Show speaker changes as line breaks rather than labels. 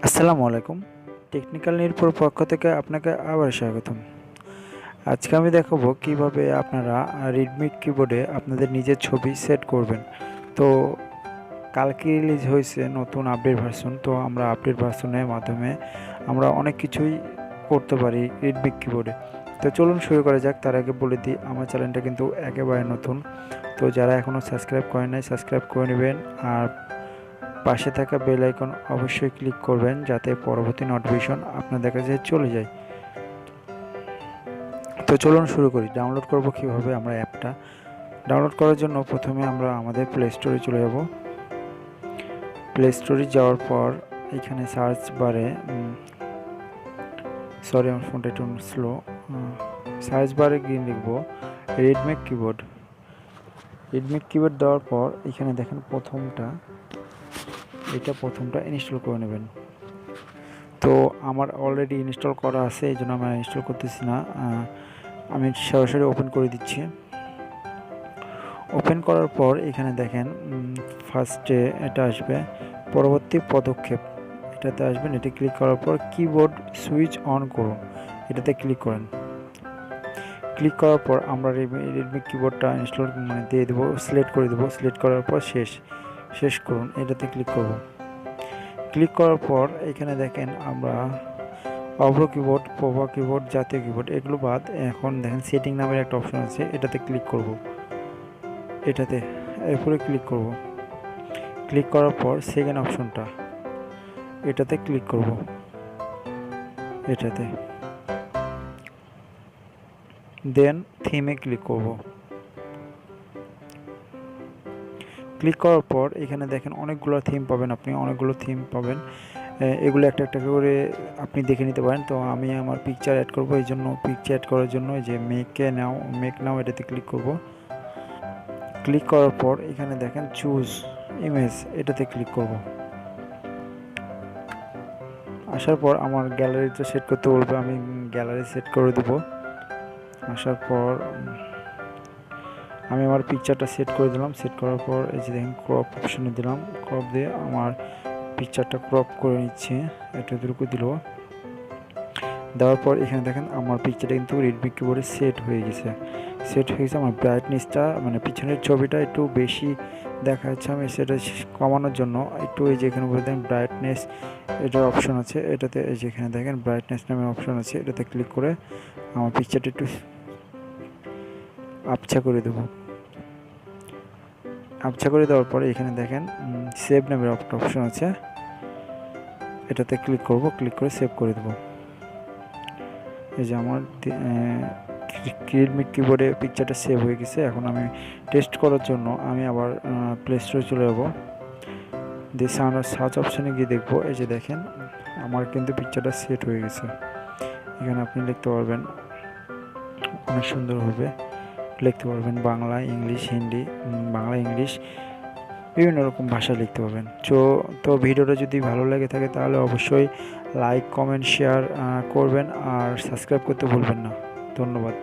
আসসালামু আলাইকুম। টেকনিক্যাল নির্ভর পক্ষ থেকে আপনাকে আবার স্বাগতম। আজকে আমি দেখাবো কিভাবে আপনারা রিডমিক কিবোর্ডে আপনাদের নিজের ছবি সেট করবেন। তো কালকে রিলিজ হয়েছে নতুন আপডেট ভার্সন। তো আমরা আপডেট ভার্সনের মাধ্যমে আমরা অনেক কিছুই করতে পারি রিডমিক কিবোর্ডে। তো চলুন শুরু করা যাক। তার আগে বলে দিই, আমার চ্যানেলটা কিন্তু একেবারে নতুন। তো যারা এখনও সাবস্ক্রাইব করেন নাই, সাবস্ক্রাইব করে নেবেন। আর পাশে থাকা বেল আইকন অবশ্যই ক্লিক করবেন যাতে পরবর্তী নোটিফিকেশন আপনাদের কাছে চলে যায়। তো চলুন শুরু করি। ডাউনলোড করব কিভাবে আমরা অ্যাপটা। ডাউনলোড করার জন্য প্রথমে আমরা আমাদের প্লে স্টোরে চলে যাব। প্লে স্টোরে যাওয়ার পর এখানে সার্চ বারে আমার ফোনটা একটু স্লো। সার্চ বারে গিয়ে লিখব রিডমিক কিবোর্ড। রিডমিক কিবোর্ড দেওয়ার পর এখানে দেখেন প্রথমটা ইনস্টল করে নেবেন। তো আমার অলরেডি ইনস্টল করা আছে, এই জন্য আমি ইনস্টল করতেছি না। আমি সরাসরি ওপেন করে দিচ্ছি। ওপেন করার পর এখানে দেখেন ফার্স্টে এটা আসবে পরবর্তী পদক্ষেপ, এটাতে আসবেন। এটা ক্লিক করার পর কিবোর্ড সুইচ অন করুন, এটাতে ক্লিক করেন। ক্লিক করার পর আমরা রিডমিক কিবোর্ডটা ইনস্টল দিয়ে দেবো, সিলেক্ট করে দেবো। সিলেক্ট করার পর শেষ করুন, এটাতে ক্লিক করব। ক্লিক করার পর এখানে দেখেন আমরা অভ্র কিবোর্ড, পোভা কিবোর্ড, জাতীয় কিবোর্ড এগুলো বাদ এখন দেখেন সেটিং নামের একটা অপশন আছে, এটাতে ক্লিক করব। এরপরে ক্লিক করব। ক্লিক করার পর সেকেন্ড অপশনটা, এটাতে ক্লিক করব। দেন থিমে ক্লিক করব। ক্লিক করার পর এখানে দেখেন অনেকগুলো থিম পাবেন, এগুলো একটা একটা করে আপনি দেখে নিতে পারেন। তো আমি আমার পিকচার অ্যাড করব, এই জন্য পিকচার অ্যাড করার জন্য যে মেক নাও এটাতে ক্লিক করব। ক্লিক করার পর এখানে দেখেন চুজ ইমেজ, এটাতে ক্লিক করব। আসার পর আমার গ্যালারিতে সেট করতে বলবে, আমি গ্যালারি সেট করে দেব। আসার পর আমি আমার পিকচারটা সেট করে দিলাম। সেট করার পর এই যে দেখেন ক্রপ অপশনে দিলাম, ক্রপ দিয়ে আমার পিকচারটা ক্রপ করে নিচ্ছে, এতটুকু দিল। দেওয়ার পর এখানে দেখেন আমার পিকচারটা কিন্তু রিডমিক কিবোর্ডে সেট হয়ে গেছে। আমার ব্রাইটনেসটা পিছনের ছবিটা একটু বেশি দেখা যাচ্ছে, আমি সেটা কমানোর জন্য একটু এই যে এখানে বলে দেন ব্রাইটনেস, এটার অপশন আছে, এটাতে এই যে এখানে দেখেন ব্রাইটনেস নামের অপশন আছে, এটাতে ক্লিক করে আমার পিকচারটা একটু আবছা করে দেবো। আবছা করে দেওয়ার পরে এখানে দেখেন সেভ নামের একটা অপশন আছে, এটাতে ক্লিক করব। ক্লিক করে সেভ করে দেবো। এই যে আমার রিডমিক কিবোর্ডে পিকচারটা সেভ হয়ে গেছে। এখন আমি টেস্ট করার জন্য আমি আবার প্লে স্টোরে চলে যাব। দিয়ে সার্চ অপশানে গিয়ে দেখবো, এই যে দেখেন আমার কিন্তু পিকচারটা সেট হয়ে গেছে। এখানে আপনি লিখতে পারবেন, অনেক সুন্দরভাবে লিখতে পারবেন, বাংলা, ইংলিশ, হিন্দি, বাংলা, ইংলিশ বিভিন্ন রকম ভাষা লিখতে পারবেন। তো ভিডিওটা যদি ভালো লেগে থাকে তাহলে অবশ্যই লাইক, কমেন্ট, শেয়ার করবেন আর সাবস্ক্রাইব করতে ভুলবেন না। ধন্যবাদ।